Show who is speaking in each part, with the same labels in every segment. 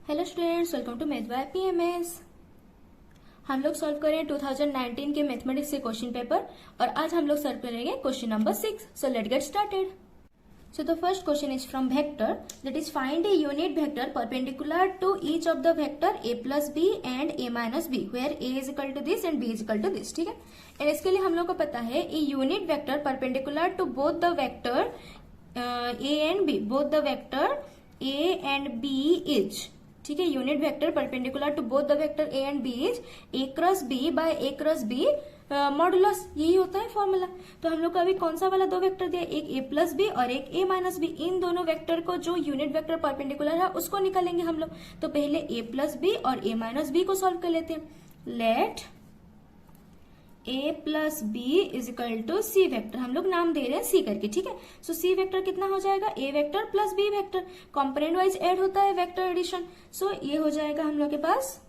Speaker 1: Hello students, welcome to math by PMS. हम लोग solve करें 2019 के मैथमेटिक्स के क्वेश्चन पेपर और आज हम लोग सॉल्व करेंगे question number 6। So let get started. So the first question is from vector, that is find a unit vector perpendicular to each of the vector a plus b and a minus b where a is equal to this and b is equal to this। ठीक है, और इसके लिए हम लोग को पता है a unit vector perpendicular to both the vector a and b, both the vector a and b is, ठीक है, unit vector perpendicular to both the vector A and B is A cross B by A cross B modulus, यही होता है formula. तो हम लोग को अभी कौन सा वाला दो वेक्टर दिया, एक ए प्लस बी और एक ए माइनस बी, इन दोनों वेक्टर को जो यूनिट वेक्टर परपेंडिकुलर है उसको निकालेंगे हम लोग। तो पहले ए प्लस बी और ए माइनस बी को सॉल्व कर लेते हैं। Let A plus B is equal to C vector, हम लोग नाम दे रहे हैं सी करके, ठीक है। सो सी वेक्टर कितना हो जाएगा, A vector plus B vector, component wise add होता है वेक्टर एडिशन। सो ये हो जाएगा हम लोग के पास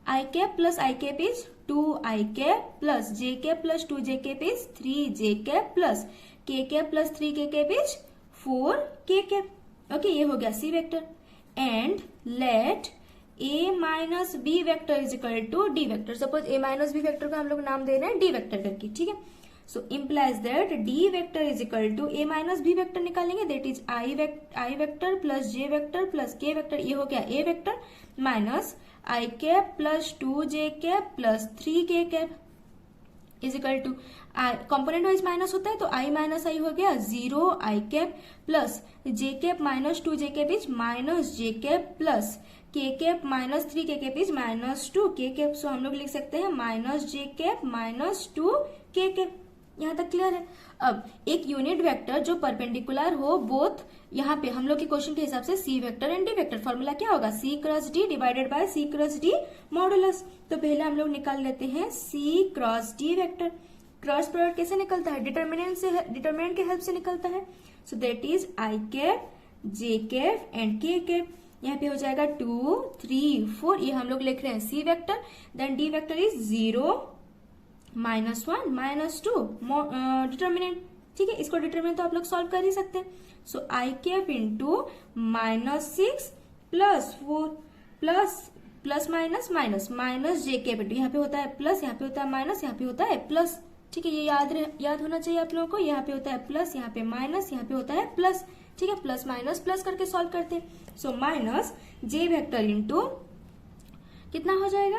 Speaker 1: I cap plus I cap is 2 I cap plus J cap plus 2 J cap is 3 J cap plus K cap plus 3 K cap is 4 के कैप। ओके, ये हो गया C vector. And let A minus B vector is equal to D vector. Suppose A minus B vector को हम लोग नाम दे रहे हैं डी वेक्टर करके, ठीक है। So implies that D vector is equal to A minus B vector निकालेंगे, that is I vector plus J vector plus K vector, ये हो गया A vector minus I cap plus 2 J cap plus 3 K cap is equal to component wise minus होता है तो I minus I हो गया 0 I cap plus J cap minus 2 J cap is minus J cap plus K cap minus 3 K cap is minus 2 के cap. सो हम लोग लिख सकते हैं माइनस जे कैप माइनस 2 के कैप। यहाँ तक क्लियर है। अब एक यूनिट वेक्टर जो परपेंडिकुलर हो बोथ, यहाँ पे हम लोग के क्वेश्चन के हिसाब से C vector and D vector, formula क्या होगा, C cross D divided by C cross D modulus. तो पहले हम लोग निकाल लेते हैं C cross D vector. Cross product कैसे निकलता है, डिटर्मिनेंट के हेल्प से निकलता है। So that is I cap J cap and K cap. यहाँ पे हो जाएगा 2 3 4, ये हम लोग लिख रहे हैं C vector. Then D vector is 0 -1 -2 determinant, ठीक है। इसको डिटर्मिनेंट तो आप लोग सॉल्व कर ही सकते हैं। So I cap into -6 plus 4 plus minus minus minus J cap into, यहाँ पे होता है प्लस, यहाँ पे होता है माइनस, यहाँ पे होता है प्लस, ठीक है। ये याद होना चाहिए आप लोगों को। यहाँ पे होता है प्लस, यहाँ पे माइनस, यहाँ पे होता है प्लस, ठीक है। प्लस माइनस प्लस करके सॉल्व करते हैं। सो माइनस जे वेक्टर इंटू कितना हो जाएगा,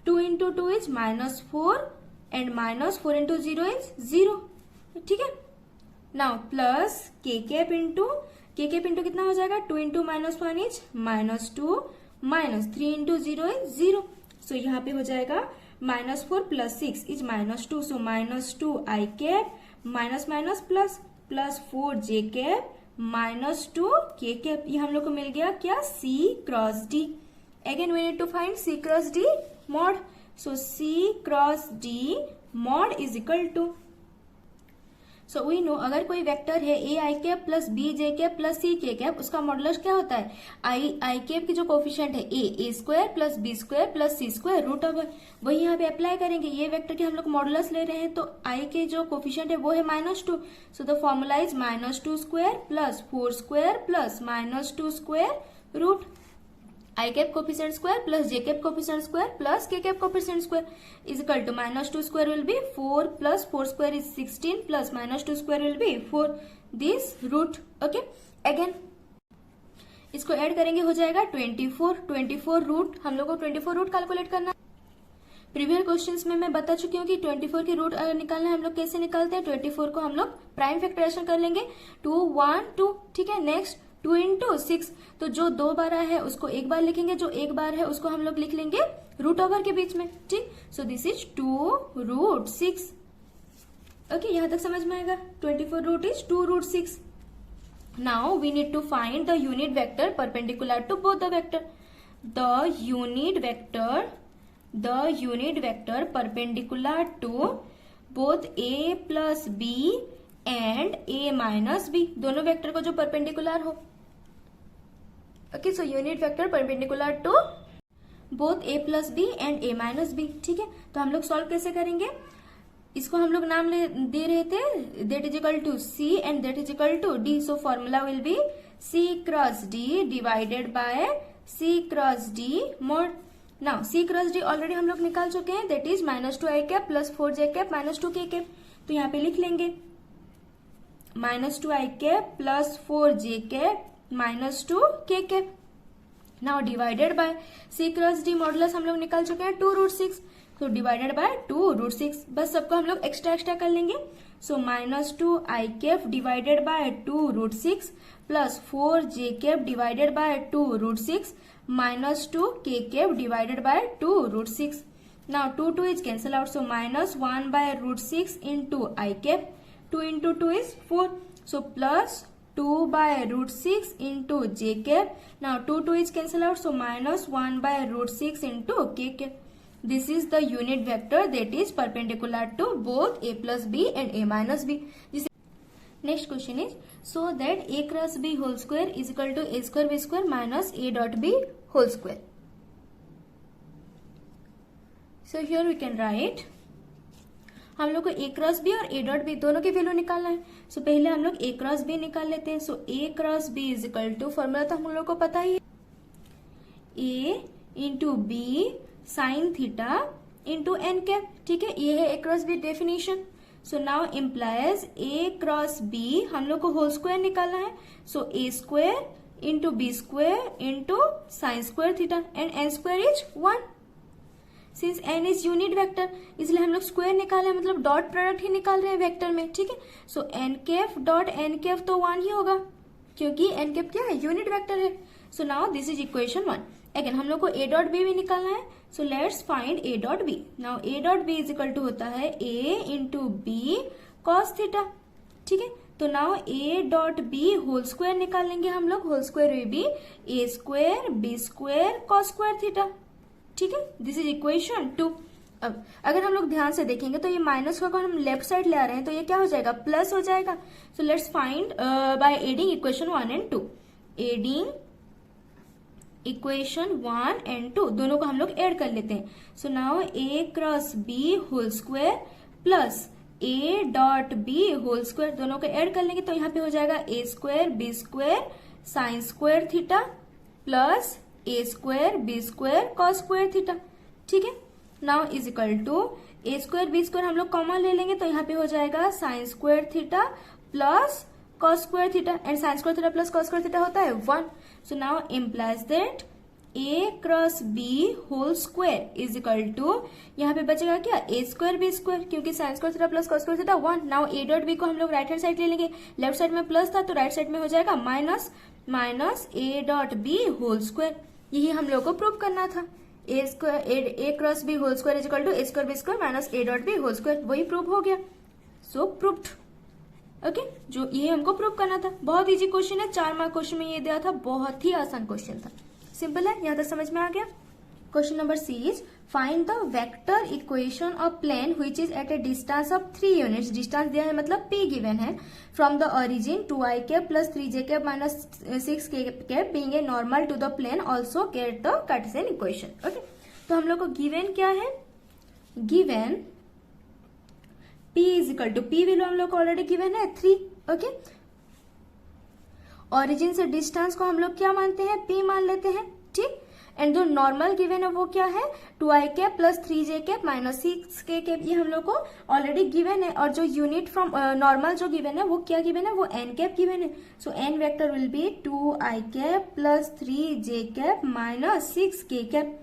Speaker 1: 2 into 2 is -4 and -4 into 0 is 0, ठीक है। Now plus K cap into कितना हो जाएगा, 2 इंटू -1 इज -2 -3 इंटू 0 इज 0। सो यहाँ पे हो जाएगा -4 plus 6 is -2। So -2 I cap minus minus plus plus 4 J cap -2 के कैप। ये हम लोग को मिल गया क्या, C cross D. Again we need to find C cross D mod. So C cross D mod is equal to, so we know अगर कोई वेक्टर है A I cap plus B J cap plus C K cap, उसका modulus क्या होता है, आई cap की जो coefficient है A square plus B square plus C square root over, वही यहाँ पे अप्लाई करेंगे। ये वेक्टर के हम लोग मॉडुलस ले रहे हैं तो आई के जो कोफिशिएंट है वो है -2। So the formula is -2 square plus 4 square plus -2 square root I cap coefficient square plus J cap coefficient square plus K cap coefficient square is equal to -2 square will be 4 plus 4 square is 16 plus -2 square will be 4 this root. Okay, again इसको add करेंगे हो जाएगा 24 root. हम लोग को 24 root calculate करना। Previous questions में मैं बता चुकी हूँ कि 24 की रूट अगर निकालना है हम लोग कैसे निकालते हैं। 24 को हम लोग प्राइम फैक्टराइजेशन कर लेंगे 2 1 2, ठीक है। नेक्स्ट 2 इंटू 6, तो जो 2 बार है उसको एक बार लिखेंगे, जो एक बार है उसको हम लोग लिख लेंगे रूट ओवर के बीच में, ठीक। So this is 2 root 6। Okay, यहां तक समझ में आएगा। 24 root is 2 root 6। Now we need to find the unit vector perpendicular to both the vector. The unit vector perpendicular to both A plus B and A minus B, दोनों vector को जो perpendicular हो। Okay, so unit vector perpendicular to both A plus B and A minus B, ठीक है। तो हम लोग solve कैसे करेंगे, इसको हम लोग नाम दे रहे थे that is equal to C and that is equal to D. So formula will be C cross D divided by C cross D mod. Now C cross D already हम लोग निकाल चुके हैं, that is -2i cap plus 4j cap minus 2k cap. तो यहाँ पे लिख लेंगे -2i cap plus 4j cap minus 2k cap. Now divided by C cross D modulus हम लोग निकाल चुके हैं 2√6. तो डिवाइडेड बाय 2√6. बस सबको हम लोग एक्स्ट्रा कर लेंगे. सो -2i cap divided bye 2√6 plus 4j cap divided bye 2√6 minus 2k cap divided bye 2√6. Now 2 is cancel out, so -1 by √6 into I cap. 2 into 2 is 4. So plus 2 by √6 into j cap. Now 2 is cancel out, so -1 by √6 into k cap. This is the unit vector that is perpendicular to both a plus b and a minus b. Next question is, so that a cross b whole square is equal to a square b square minus a dot b whole square. So here we can write, हम लोग को a cross b और a dot b दोनों की value निकालना है. सो पहले हम लोग a क्रॉस b निकाल लेते हैं. So a cross b is equal to, formula तो हम लोग को पता ही है, a into B sine theta into N cap. ठीक है, ये है a cross b definition. So now implies a cross b हम लोग को होल स्क्वायर निकालना है. So a square into B square into sine square theta and N square is 1. Since n is unit vector, इसलिए हम लोग square निकाले, मतलब डॉट प्रोडक्ट ही निकाल रहे हैं वेक्टर में. ठीक है, so N cap dot N cap तो 1 ही होगा, क्योंकि एन कैफ क्या है, यूनिट वेक्टर है. So now this is equation 1. Again हम लोग को a डॉट b भी निकालना है. So let's find a dot b. नाउ a dot b is equal to होता है a into b cos theta. ठीक है, तो now a dot b whole square निकालेंगे हम लोग. होल स्क्वायर में भी a square b square cos square theta. ठीक है, दिस इज इक्वेशन 2. अब अगर हम लोग ध्यान से देखेंगे तो ये माइनस को अगर हम लेफ्ट साइड ले आ रहे हैं तो ये क्या हो जाएगा, प्लस हो जाएगा. So let's find by adding equation 1 and 2. Adding equation 1 and 2 दोनों को हम लोग ऐड कर लेते हैं. So now a cross b whole square plus a dot b whole square दोनों को ऐड कर लेंगे तो यहाँ पे हो जाएगा a square b square sine square theta plus a square b square cos square theta. ठीक है, now is equal to a square b square हम लोग कॉमन ले लेंगे तो यहाँ पे हो जाएगा sign square theta plus cos square theta and sin square theta plus cos square theta होता है 1. So now implies that a cross b whole square is equal to, यहाँ पे बचेगा क्या, a square b square, क्योंकि sin square theta plus cos square theta 1. Now a dot b को हम लोग राइट हैंड साइड ले लेंगे. लेफ्ट साइड में प्लस था तो राइट साइड में हो जाएगा minus minus a dot b whole square. यही हम लोग को प्रूव करना था. a square a cross b whole square is equal to a square b square minus a dot b whole square. वही प्रूव हो गया. सो प्रूव्ड. ओके, जो ये हमको प्रूव करना था. बहुत इजी क्वेश्चन है, 4 मार्क क्वेश्चन में ये दिया था. बहुत ही आसान क्वेश्चन था, सिंपल है. यहाँ तक समझ में आ गया. Question number c is, find the vector equation of plane which is at a distance of 3 units. Distance दिया है मतलब p गिवन है. From the origin 2i cap plus 3j cap minus 6k cap being a normal to the plane, also get the Cartesian equation. Okay, तो हम लोग को given क्या है, given p is equal to, p value हम लोग को already given है 3. ओके, ओरिजिन से डिस्टेंस को हम लोग क्या मानते हैं, p मान लेते हैं. ठीक, एंड जो नॉर्मल गिवन है वो क्या है, 2i cap plus 3j cap minus 6k cap. ये हम लोग को ऑलरेडी गिवन है. और जो यूनिट फ्रॉम नॉर्मल जो गिवन है वो क्या गिवन है, वो n कैप गिवन है. So n vector will be 2i cap plus 3j cap minus 6k cap.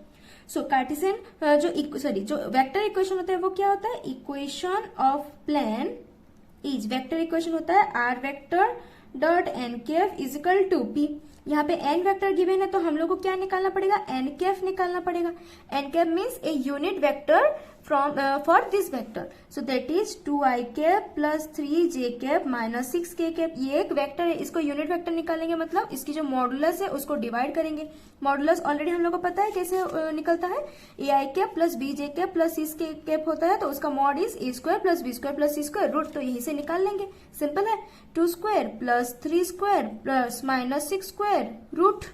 Speaker 1: So Cartesian जो वेक्टर इक्वेशन होता है वो क्या होता है, equation of plane is, vector equation होता है r vector dot N cap is equal to p. यहाँ पे एन वेक्टर गिवन है तो हम लोग को क्या निकालना पड़ेगा, एन कैफ निकालना पड़ेगा. N cap means a unit vector from for this vector. So that is 2i cap plus 3j cap minus 6k cap. ये एक वेक्टर है, इसको यूनिट वेक्टर निकालेंगे मतलब इसकी जो मॉडुलस है उसको डिवाइड करेंगे. मॉडुलस ऑलरेडी हम लोग को पता है कैसे निकलता है, ai cap plus bj cap plus 6k cap होता है तो उसका mod is a square plus b square plus c square root. तो यही से निकाल लेंगे, सिंपल है. 2 square plus 3 square plus minus 6 square root.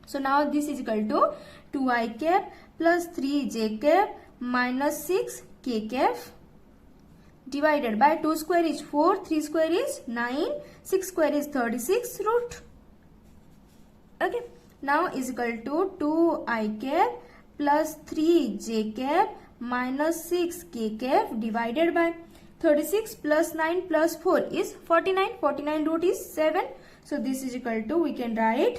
Speaker 1: So now this is equal to 2i cap plus 3j cap minus 6k cap divided by 2 square is 4, 3 square is 9, 6 square is 36 root. Okay, now is equal to 2i cap plus 3j cap minus 6k cap divided by 36 plus 9 plus 4 is 49. 49 root is 7. So this is equal to, we can write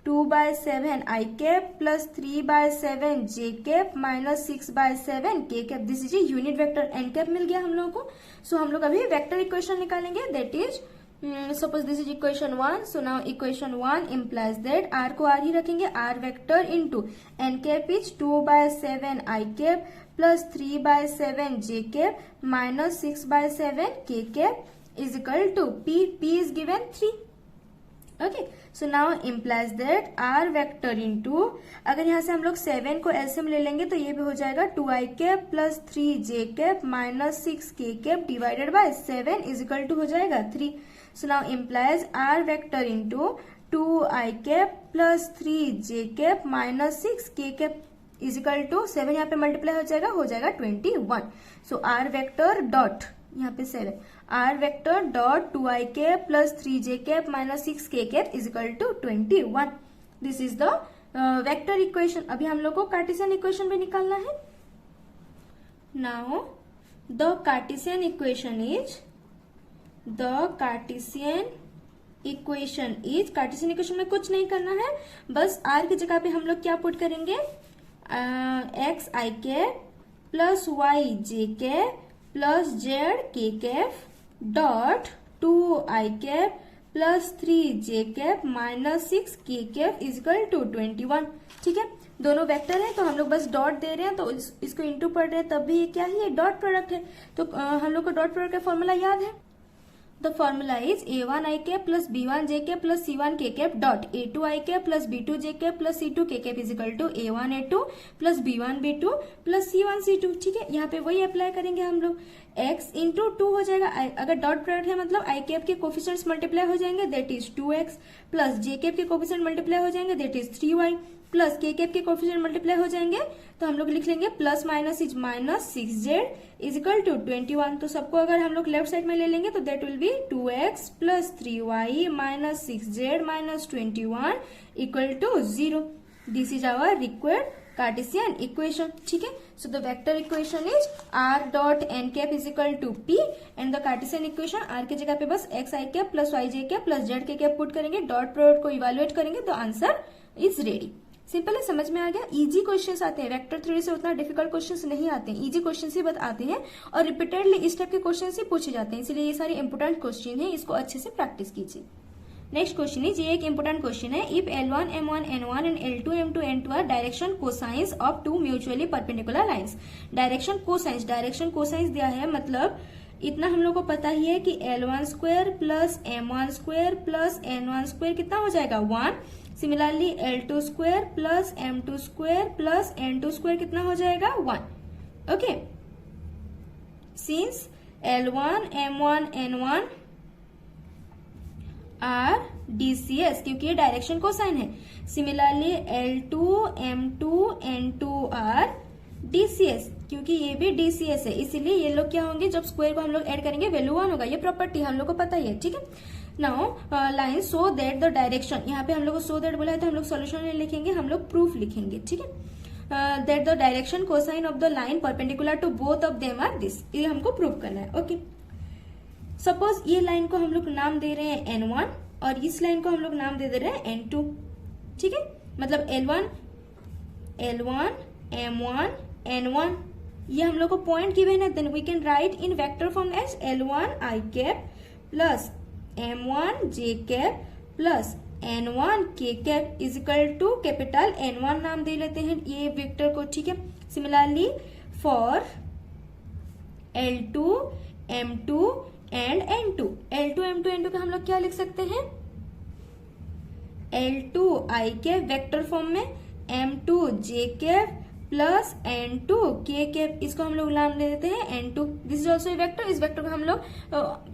Speaker 1: 2 by 7 I cap plus 3 by 7 j cap minus 6 by 7 k cap. This is a unit vector. n cap मिल गया हम लोगों को. So हम लोग अभी vector equation निकालेंगे. That is suppose this is equation 1. So now equation 1 implies that r को r ही रखेंगे. r vector into n cap is 2 by 7 I cap plus 3 by 7 j cap minus 6 by 7 k cap is equal to p. P is given 3. Okay, so now implies that r vector into, अगर यहाँ से हम लोग 7 को LCM ले लेंगे तो ये भी हो जाएगा 2i cap plus 3j cap minus 6k cap divided by 7 is equal to हो जाएगा 3. So now implies r vector into 2i cap plus 3j cap minus 6k cap is equal to 7 यहाँ पे मल्टीप्लाई हो जाएगा 21. So r vector dot यहाँ पे 7 r vector dot 2i cap plus 3j cap minus 6k cap is equal to 21. This is the vector equation. अभी हम लोग को कार्टेशियन इक्वेशन भी निकालना है. Now the Cartesian equation equation में कुछ नहीं करना है, बस r की जगह पे हम लोग क्या पुट करेंगे, x i cap plus y j cap plus z k cap dot 2i cap plus 3j cap minus 6k cap is equal to 21. ठीक है, दोनों वेक्टर है तो हम लोग बस डॉट दे रहे हैं तो इसको इंटू पढ़ रहे हैं, तब भी ये क्या है, ये डॉट प्रोडक्ट है. तो हम लोग को डॉट प्रोडक्ट का फॉर्मूला याद है. The formula is a1 I cap plus b1 j cap plus c1 k cap dot a2 I cap plus b2 j cap plus c2 k cap is equal to a1 a2 plus b1 b2 plus c1 c2. ठीक है, यहाँ पे वही apply करेंगे हम लोग. x into 2 हो जाएगा. अगर डॉट प्रोडक्ट है मतलब i कैप के कोफिशिएंट्स मल्टीप्लाई हो जाएंगे, that is 2x plus j cap के कोफिशिएंट मल्टीप्लाई हो जाएंगे, that is 3y plus k cap के कोफिशिएंट मल्टीप्लाई हो जाएंगे तो हम लोग लिख लेंगे plus minus is minus 6z is equal to 21. तो सबको अगर हम लोग लेफ्ट साइड में ले लेंगे तो that will be 2x plus 3y minus 6z minus 21 equal to 0. This is our required Cartesian equation. ठीक है, so the vector equation is r dot n cap is equal to p and the Cartesian equation r की जगह पे बस x i cap plus y j cap plus z k cap put करेंगे, dot product को evaluate करेंगे तो answer is ready. Simple है, समझ में आ गया. इजी क्वेश्चंस आते हैं, वेक्टर थ्योरी से उतना डिफिकल्ट क्वेश्चंस नहीं आते हैं, इजी क्वेश्चंस ही आते हैं और रिपीटेडली इस टाइप के क्वेश्चंस ही पूछे जाते हैं, इसलिए ये सारे इंपोर्टेंट क्वेश्चन है, इसको अच्छे से प्रैक्टिस कीजिए. नेक्स्ट क्वेश्चन इज, ये एक इंपोर्टेंट क्वेश्चन है. If L1 M1 N1 and L2 M2 N2 are direction cosines of two mutually perpendicular lines. Direction cosines दिया है, मतलब इतना हम लोग को पता ही है कि L1 square plus M1 square plus N1 square कितना हो जाएगा 1. Similarly L2 square plus M2 square plus N2 square कितना हो जाएगा 1. Okay, since L1 M1 N1 are DCS, क्योंकि ये डायरेक्शन कोसाइन है. Similarly L2 M2 N2 are DCS, क्योंकि ये भी DCS है, इसीलिए ये लोग क्या होंगे, जब स्क्वायर को हम लोग ऐड करेंगे वैल्यू 1 होगा. ये प्रॉपर्टी हम लोग को पता ही है. ठीक है, now line so that the direction, यहाँ पे हम लोग को सो दैट बोला है तो हम लोग सोल्यूशन नहीं लिखेंगे, हम लोग प्रूफ लिखेंगे. ठीक है, that the direction cosine of the line perpendicular to both of them are this, ये हमको प्रूफ करना है. ओके, सपोज ये लाइन को हम लोग नाम दे रहे हैं N1 और इस लाइन को हम लोग नाम दे रहे हैं N2. ठीक है, मतलब L1 M1 N1 ये हम लोग को पॉइंट गिवन है, then we can write in vector form as L1 I cap plus M1 J cap plus N1 K cap is equal to capital N1 नाम दे लेते हैं ये वेक्टर को. ठीक है, similarly for L2 M2 and N2 M2 का हम लोग क्या लिख सकते हैं, L2 I cap vector form में M2 J cap plus N2 K cap, इसको हम लोग नाम दे देते हैं N2. This is also vector. इस वेक्टर को हम लोग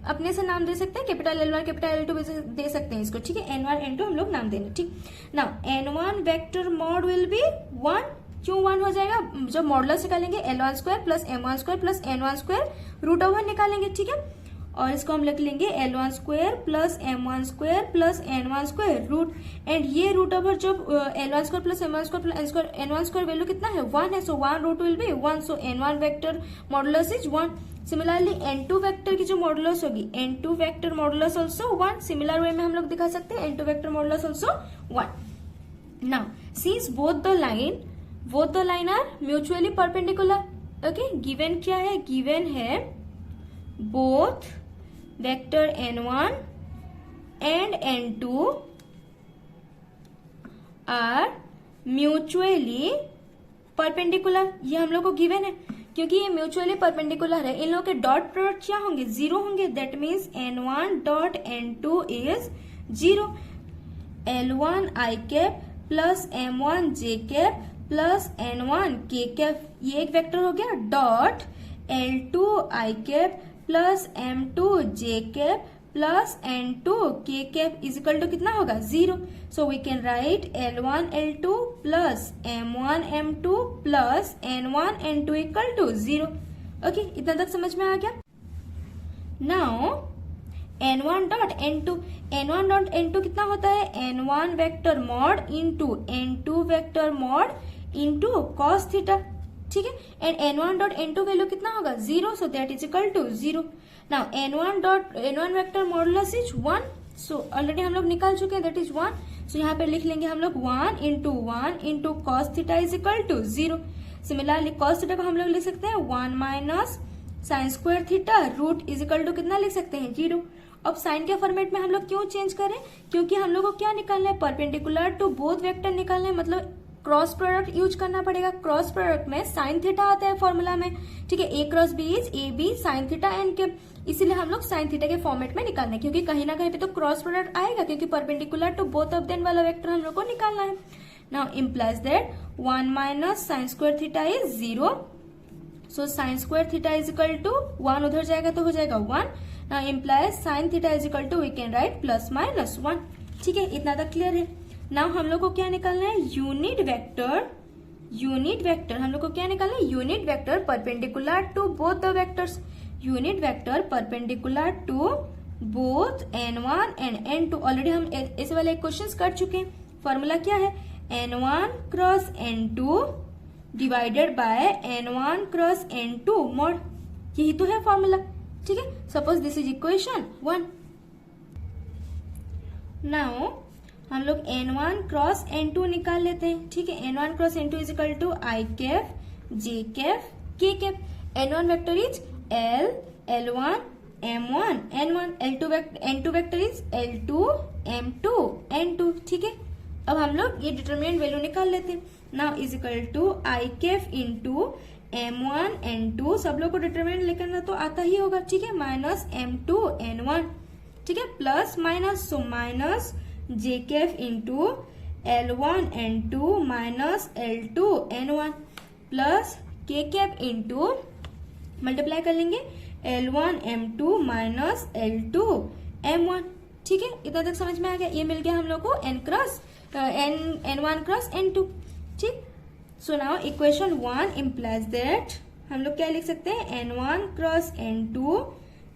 Speaker 1: अपने से नाम दे सकते हैं, कैपिटल L1 कैपिटल L2 दे सकते हैं इसको. ठीक है, N1 N2 हम लोग नाम देंगे. ठीक, now N1 vector mod will be 1. क्यों 1 हो जाएगा, जब मॉडुलस निकालेंगे L1 square plus M1 square plus N1 square root of 1 निकालेंगे. ठीक है, और इसको हम लिख लेंगे L1 square plus M1 square plus N1 square root, and ये रूट ओवर जब L1 square plus M1 square plus N1 square value कितना है 1 है, so 1 root will be 1, so N1 vector modulus is 1. Similarly N2 vector की जो modulus होगी N2 vector modulus also 1. Similar way में हम लोग दिखा सकते हैं N2 vector modulus also 1. Now since both the line are mutually perpendicular, okay, given क्या है, गिवन है both vector N1 and N2 are mutually perpendicular. ये हम लोग को गिवन है क्योंकि ये म्यूचुअली परपेंडिकुलर है. इन लोगों के डॉट प्रोडक्ट क्या होंगे, 0 होंगे. That means N1 dot N2 is 0. L1 I cap plus M1 J cap plus N1 K cap, ये एक वेक्टर हो गया. Dot L2 I cap plus M2 J cap plus N2 K cap is equal to कितना होगा 0. So we can write L1 L2 plus M1 M2 plus N1 N2 equal to 0. Okay, इतना तक समझ में आ गया. नाउ N1 डॉट N2 कितना होता है, N1 vector mod into N2 vector mod into cos theta. ठीक है, and N1 dot N2 value कितना होगा 0, so that is equal to 0. Now N1 vector modulus is 1, so already हम लोग निकाल चुके हैं, दैट इज 1. सो यहाँ पे लिख लेंगे हम लोग 1 into cos theta is equal to 0. Similarly cos theta को हम लोग लिख सकते हैं 1 minus sine square theta root is equal to कितना लिख सकते हैं 0. अब साइन के फॉर्मेट में हम लोग क्यों चेंज करें, क्योंकि हम लोग को क्या निकालना है, परपेंडिकुलर टू बोथ वेक्टर निकालना है, मतलब क्रॉस प्रोडक्ट यूज करना पड़ेगा. क्रॉस प्रोडक्ट में साइन थीटा आता है फॉर्मूला में. ठीक है, A cross b is a b sine theta n के, इसीलिए हम लोग साइन थीटा के फॉर्मेट में निकालना है, क्योंकि कहीं ना कहीं पे तो क्रॉस प्रोडक्ट आएगा, क्योंकि perpendicular to both of them वाला वेक्टर हम लोग को निकालना है. Now implies that 1 minus sine square theta is 0, so sine square theta is equal to 1 उधर जाएगा तो हो जाएगा 1. Now implies sine theta is equal to we can write plus minus 1. ठीक है, इतना तक क्लियर है. नाउ हम लोग को क्या निकालना है, यूनिट वेक्टर हम लोग को क्या निकालना है, unit vector perpendicular to both the vectors. Unit vector perpendicular to both N1 and N2. Already हम ऐसे वाले क्वेश्चंस कर चुके हैं. फॉर्मूला क्या है, N1 cross N2 divided by N1 cross N2 mod, यही तो है फॉर्मूला. ठीक है, suppose this is equation 1. Now हम लोग N1 क्रॉस N2 निकाल लेते हैं. ठीक है, N1 cross N2 is equal to I cap J cap K cap. N1 vector is L L1 M1 N1, N2 vector is L2 M2 N2. ठीक है, अब हम लोग ये डिटरमिनेंट वैल्यू निकाल लेते हैं. Now is equal to I cap into M1 N2, सब लोग को डिटरमिनेंट लेकर तो आता ही होगा. ठीक है, माइनस M2 N1. ठीक है, plus minus, so minus J Kaif into L1 N2 minus L2 N1 plus K cap into multiply कर लेंगे L1 M2 minus L2 M1. ठीक है, इतना तक समझ में आ गया. ये मिल गया हम लोग को N1 क्रॉस N2. ठीक, so now equation 1 implies that हम लोग क्या लिख सकते हैं, N1 cross N2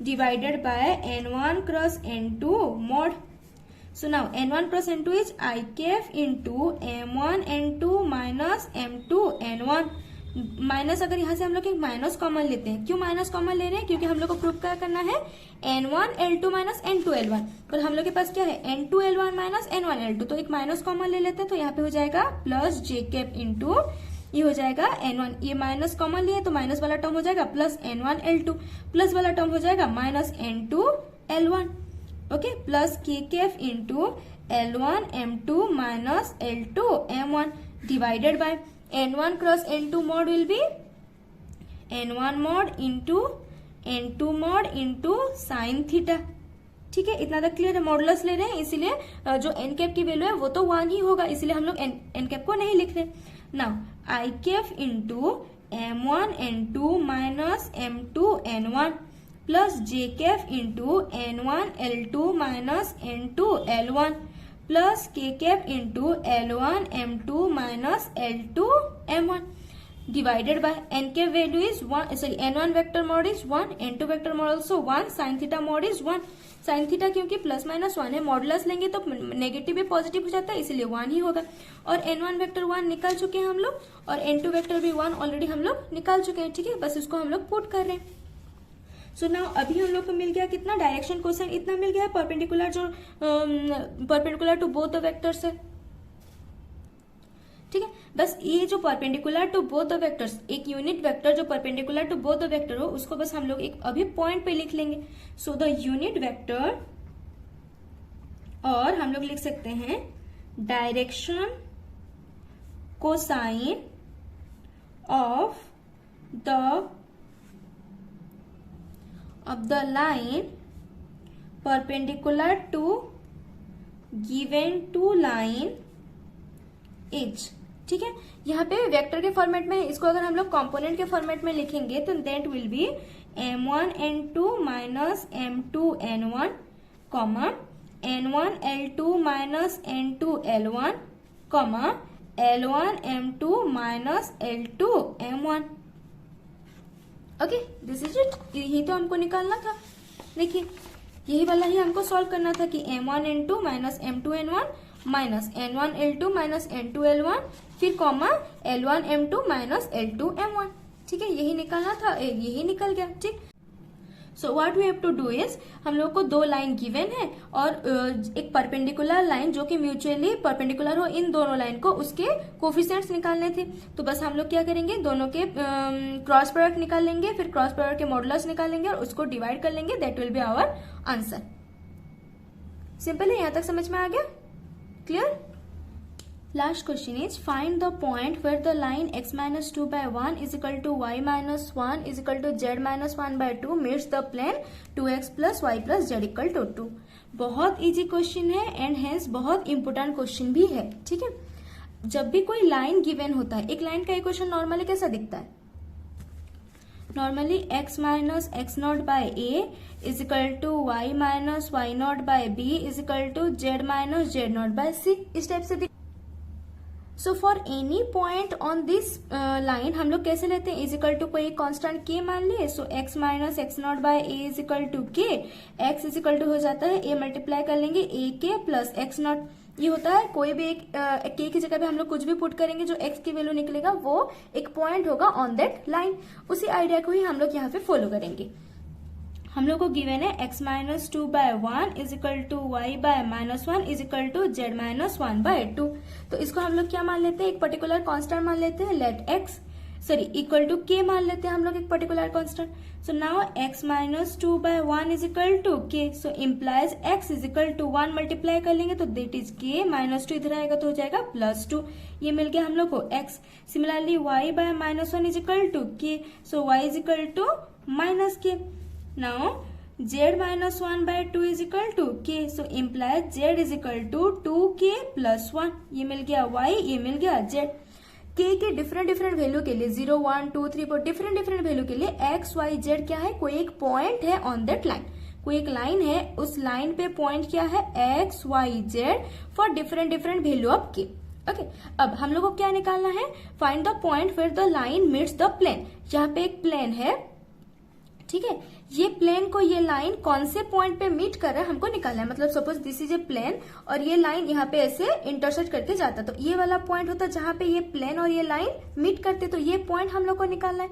Speaker 1: divided by N1 cross N2 mod. So now N1 cross N2 is I Kaif into M1 N2 minus M2 N1. Minus, अगर यहाँ से हम लोग एक माइनस कॉमन लेते हैं, क्यों माइनस कॉमन ले रहे हैं, क्योंकि हम लोग को प्रूफ क्या करना है, N1 L2 minus N2 L1. पर हम लोग के पास क्या है, N2 L1 minus N1 L2, तो एक माइनस कॉमन ले लेते हैं. तो यहाँ पे हो जाएगा प्लस J कैप इंटू, ये हो जाएगा N1, ये माइनस कॉमन लिए तो माइनस वाला टर्म हो जाएगा प्लस N1 L2, प्लस वाला टर्म हो जाएगा minus N2 L1. Okay, plus K Kaif into L1 M2 minus L2 M1 divided by N1 cross N2 mod will B N1 mod into N2 mod into sine theta. ठीक है, इतना तक clear है. Modulus ले रहे हैं, इसीलिए जो एन कैप की वैल्यू है वो तो 1 ही होगा, इसलिए हम लोग एन कैप को नहीं लिख रहे. Now I Kaif into M1 N2 minus M2 N1 plus J Kaif into N1 L2 minus N2 L1 plus K Kaif into L1 M2 minus L2 M1. divided by n के value is 1, sorry n1 vector mod is 1, n2 vector mod also 1, sine theta mod is 1. Sine theta क्योंकि plus minus 1 है, modulus लेंगे तो negative भी positive हो जाता है, इसलिए 1 ही होगा. और n1 वेक्टर 1 निकाल चुके हैं हम लोग, और n2 वेक्टर भी 1 ऑलरेडी हम लोग निकाल चुके हैं. ठीक है, बस इसको हम लोग पुट कर रहे हैं. सो नाउ अभी हम लोग को मिल गया कितना, डायरेक्शन कोसाइन इतना मिल गया, परपेंडिकुलर जो perpendicular to both the vectors है. ठीक है, बस ये जो perpendicular to both the vectors, एक यूनिट वेक्टर जो perpendicular to both the vector हो, उसको बस हम लोग एक अभी पॉइंट पे लिख लेंगे. सो द यूनिट वेक्टर, और हम लोग लिख सकते हैं direction cosine of the line perpendicular to given two line is. ठीक है, यहाँ पे वेक्टर के फॉर्मेट में, इसको अगर हम लोग कंपोनेंट के फॉर्मेट में लिखेंगे तो that will B m1 n2 minus m2 n1 comma n1 l2 minus n2 l1 comma l1 m2 minus l2 m1. Okay, this is it. यही तो हमको निकालना था. देखिए, यही वाला ही हमको सॉल्व करना था कि m1 n2 minus m2 n1 minus n1 l2 minus n2 l1, फिर comma l1 m2 minus l2 m1. ठीक है, यही निकालना था, यही निकल गया. ठीक, so what we have to do is, हम लोग को दो लाइन गिवन है और एक परपेंडिकुलर लाइन जो कि म्यूचुअली परपेंडिकुलर हो इन दोनों लाइन को, उसके कोफिशिएंट्स निकालने थे. तो बस हम लोग क्या करेंगे, दोनों के क्रॉस प्रोडक्ट निकाल लेंगे, फिर क्रॉस प्रोडक्ट के मॉडुलस निकालेंगे और उसको डिवाइड कर लेंगे. That will be our answer. Simple है, यहां तक समझ में आ गया? Clear? Last question is find the point where the line x minus 2 by 1 is equal to y minus 1 is equal to z minus 1 by 2 meets the plane 2x plus y plus z equal to 2. बहुत easy question है and hence बहुत important question भी है. ठीक है, जब भी कोई लाइन गिवन होता है, एक लाइन का इक्वेशन नॉर्मली कैसा दिखता है? Normally x minus x not by a is equal to y minus y not by b is equal to z minus z not by c. इस टाइप से. So for any point on this line हम लोग कैसे लेते हैं, is equal to कोई constant k मान लिए. So x minus x not by a is equal to k. x is equal to हो जाता है a मल्टीप्लाई कर लेंगे a k plus x not. ये होता है कोई भी एक k की जगह पे हम लोग कुछ भी पुट करेंगे, जो x की वैल्यू निकलेगा वो एक पॉइंट होगा ऑन दैट लाइन. उसी आइडिया को ही हम लोग यहाँ पे फॉलो करेंगे. हम लोग को गिवन है x minus 2 by 1 is equal to y by minus 1 is equal to z minus 1 by 2. तो इसको हम लोग क्या मान लेते हैं, एक पर्टिकुलर कांस्टेंट मान लेते हैं. Let x equal to k मान लेते हैं हम लोग एक particular constant. So now x minus 2 by 1 is equal to k. So implies x is equal to 1 multiply कर लेंगे तो देट इज k माइनस 2 इधर आएगा तो हो जाएगा प्लस 2. ये मिल गया हम लोग को x. Similarly y by minus 1 is equal to k. So y is equal to minus k. Now z minus 1 by 2 is equal to k. So implies z is equal to 2k plus 1. ये मिल गया y, ये मिल गया z. k के different value के लिए 0, 1, 2, 3, 4 different value के लिए x, y, z क्या है, कोई एक पॉइंट है ऑन दैट लाइन. कोई एक लाइन है, उस लाइन पे पॉइंट क्या है, x, y, z for different value of k. Okay, अब हम लोग को क्या निकालना है, find the point where the line meets the plane. यहाँ पे एक प्लेन है. ठीक है, ये प्लेन को ये लाइन कौन से पॉइंट पे मीट कर रहा है हमको निकालना है. मतलब suppose this is a plane और ये लाइन यहाँ पे ऐसे इंटरसेक्ट करके जाता, तो ये वाला पॉइंट होता जहां पे ये प्लेन और ये लाइन मीट करते, तो ये पॉइंट हम लोग को निकालना है.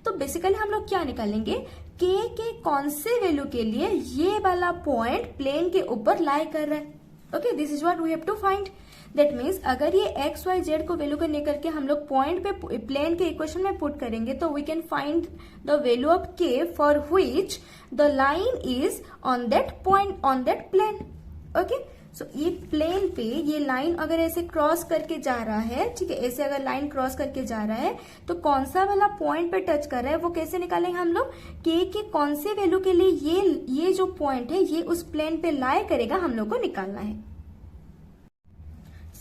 Speaker 1: तो बेसिकली हम लोग क्या निकालेंगे, k के कौन से वैल्यू के लिए ये वाला पॉइंट प्लेन के ऊपर लाई कर रहा है. Okay, this is what we have to find. That means अगर ये x, y, z को वैल्यू को लेकर के हम लोग पॉइंट पे प्लेन के इक्वेशन में पुट करेंगे तो we can find the value of k for which the line is on that point on that plane. Okay, so ये प्लेन पे ये लाइन अगर ऐसे क्रॉस करके जा रहा है, ठीक है, ऐसे अगर लाइन क्रॉस करके जा रहा है तो कौन सा वाला पॉइंट पे टच कर रहा है वो कैसे निकालेंगे हम लोग, k के कौन से वैल्यू के लिए ये जो पॉइंट है ये उस प्लेन पे लाई करेगा हम लोग को निकालना है.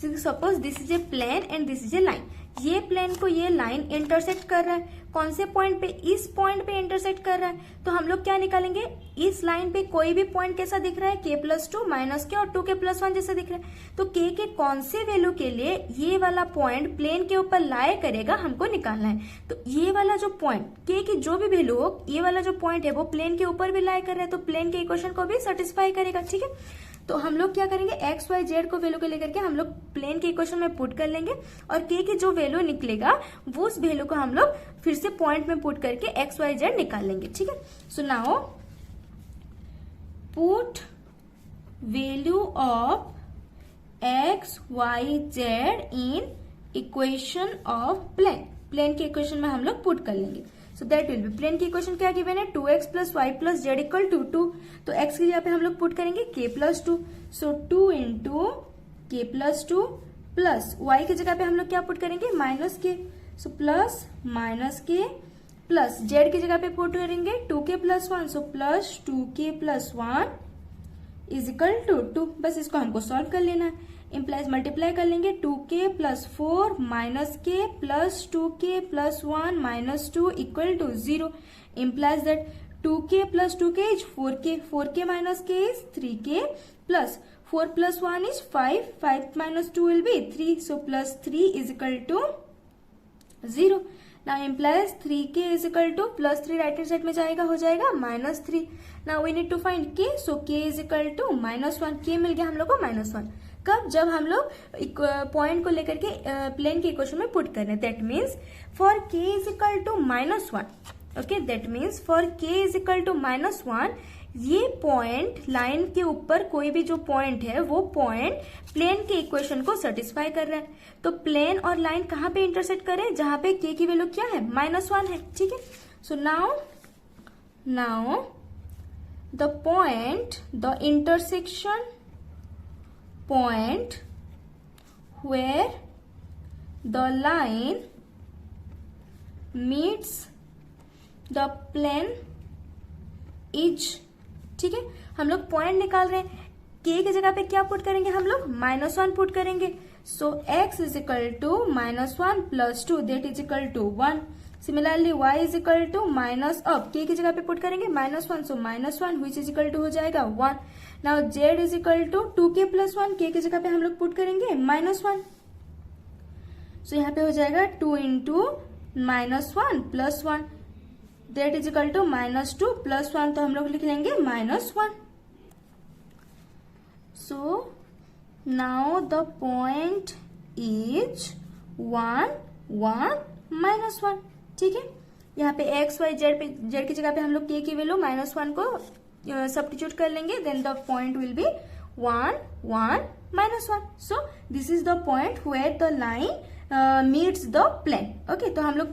Speaker 1: Suppose this is a plane and this is a line, ये प्लेन को ये लाइन इंटरसेक्ट कर रहा है, कौन से पॉइंट पे, इस पॉइंट पे इंटरसेक्ट कर रहा है। तो हम लोग क्या निकालेंगे, इस लाइन पे कोई भी पॉइंट कैसा दिख रहा है, k+2 माइनस के और 2k+1 जैसा दिख रहा है। तो k के कौन से वैल्यू के लिए ये वाला पॉइंट प्लेन के ऊपर लाई करेगा हमको निकालना है। तो ये वाला जो पॉइंट k की जो भी वैल्यू हो, ये वाला जो पॉइंट है वो प्लेन के ऊपर भी लाई कर रहा है, तो प्लेन के इक्वेशन को भी सेटिस्फाई करेगा। ठीक है, तो हम लोग क्या करेंगे, एक्स वाई जेड को वैल्यू को लेकर के हम लोग प्लेन के इक्वेशन में पुट कर लेंगे और के की जो वैल्यू निकलेगा वो उस वैल्यू को हम लोग फिर से पॉइंट में पुट करके एक्स वाई जेड निकाल लेंगे। ठीक है, so now put value of X Y Z in equation of plane, plane के इक्वेशन में हम लोग पुट कर लेंगे। So that will be, plane की इक्वेशन क्या गिवन है, 2x + y + z = 2। तो x की जगह पे हम लोग पुट करेंगे k+2, सो 2 × k+2 प्लस y की जगह पे हम लोग क्या पुट करेंगे, -k, so plus -k plus z की जगह पे पुट करेंगे 2k+1, सो प्लस 2k+1 = 2। बस इसको हमको सॉल्व कर लेना है, इम्प्लाइज मल्टीप्लाई कर लेंगे 2k + 4 -k plus 2k + 1 -2 = 0, implies that 2k + 2k is 4k, 4k - k is 3k, plus 4 + 1 is 5, 5 - 2 will be 3, so plus 3 = 0. Now implies 3k = plus 3 right hand side में जाएगा, हो जाएगा -3. Now we need to find k, so k = -1, k मिल गया हम लोग को -1. कब, जब हम लोग पॉइंट को लेकर के प्लेन के इक्वेशन में पुट कर रहे हैं। That means for k = -1, okay, that means for k = -1 ये पॉइंट लाइन के ऊपर कोई भी जो पॉइंट है वो पॉइंट प्लेन के इक्वेशन को सेटिस्फाई कर रहा है। तो प्लेन और लाइन कहाँ पे इंटरसेक्ट करें, जहां पे k की वैल्यू क्या है, -1 है। ठीक है, so now the point, the intersection point where the line meets the plane is, ठीक है, हम लोग पॉइंट निकाल रहे हैं, k की जगह पे क्या पुट करेंगे हम लोग, -1 पुट करेंगे। सो x = -1 + 2 दैट = 1। सिमिलरली y = अब k की जगह पे पुट करेंगे -1, सो -1 which = हो जाएगा 1। नाउ z = 2k+1, k की जगह पे हम लोग पुट करेंगे -1, सो यहाँ पे हो जाएगा 2 × -1 + 1 दैट = -2 + 1, तो हम लोग लिख लेंगे -1। So now the point is 1 1 -1। ठीक है, यहाँ पे x y z की जगह पे हम लोग k की वैल्यू -1 को सब्स्टिट्यूट कर लेंगे, then the point will be 1 1 -1। So this is the point where the line meets the plane. Okay, तो हम लोग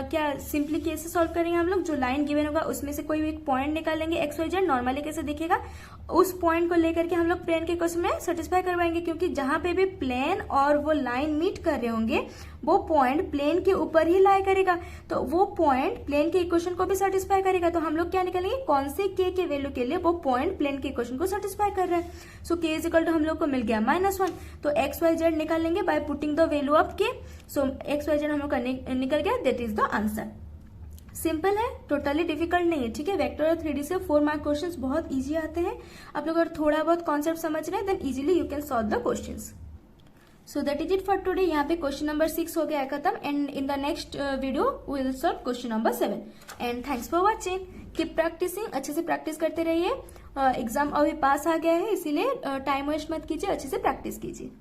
Speaker 1: क्या सिंपली कैसे सॉल्व करेंगे, हम लोग जो लाइन गिवन होगा उसमें से कोई भी एक पॉइंट निकालेंगे, एक्स वाई जेड नॉर्मली कैसे दिखेगा, उस पॉइंट को लेकर के हम लोग प्लेन के इक्वेशन में सेटिस्फाई करवाएंगे, क्योंकि जहां पे भी प्लेन और वो लाइन मीट कर रहे होंगे वो पॉइंट प्लेन के ऊपर ही लाई करेगा, तो वो पॉइंट प्लेन के इक्वेशन को भी सेटिस्फाई करेगा। तो हम लोग क्या निकालेंगे, कौन से k के वैल्यू के लिए वो पॉइंट प्लेन के इक्वेशन को सेटिस्फाई कर रहा है। सो k = हम लोग को मिल गया -1, तो एक्स वाई जेड निकालेंगे by putting the value of k। So X Y Z हम लोग का निकल गया, that is the answer. Simple है, टोटली डिफिकल्ट नहीं है। ठीक है, वेक्टर और 3D से 4 मार्क क्वेश्चंस बहुत इजी आते हैं। आप लोग अगर थोड़ा बहुत कॉन्सेप्ट समझ रहे हैं then easily you can solve the questions. So that is it for today. यहाँ पे क्वेश्चन नंबर 6 हो गया खत्म, and in the next video we will solve question number 7। And thanks for watching, keep practising, अच्छे से practice करते रहिए। Exam अभी पास आ गया है, इसीलिए टाइम वेस्ट मत कीजिए, अच्छे से प्रैक्टिस कीजिए।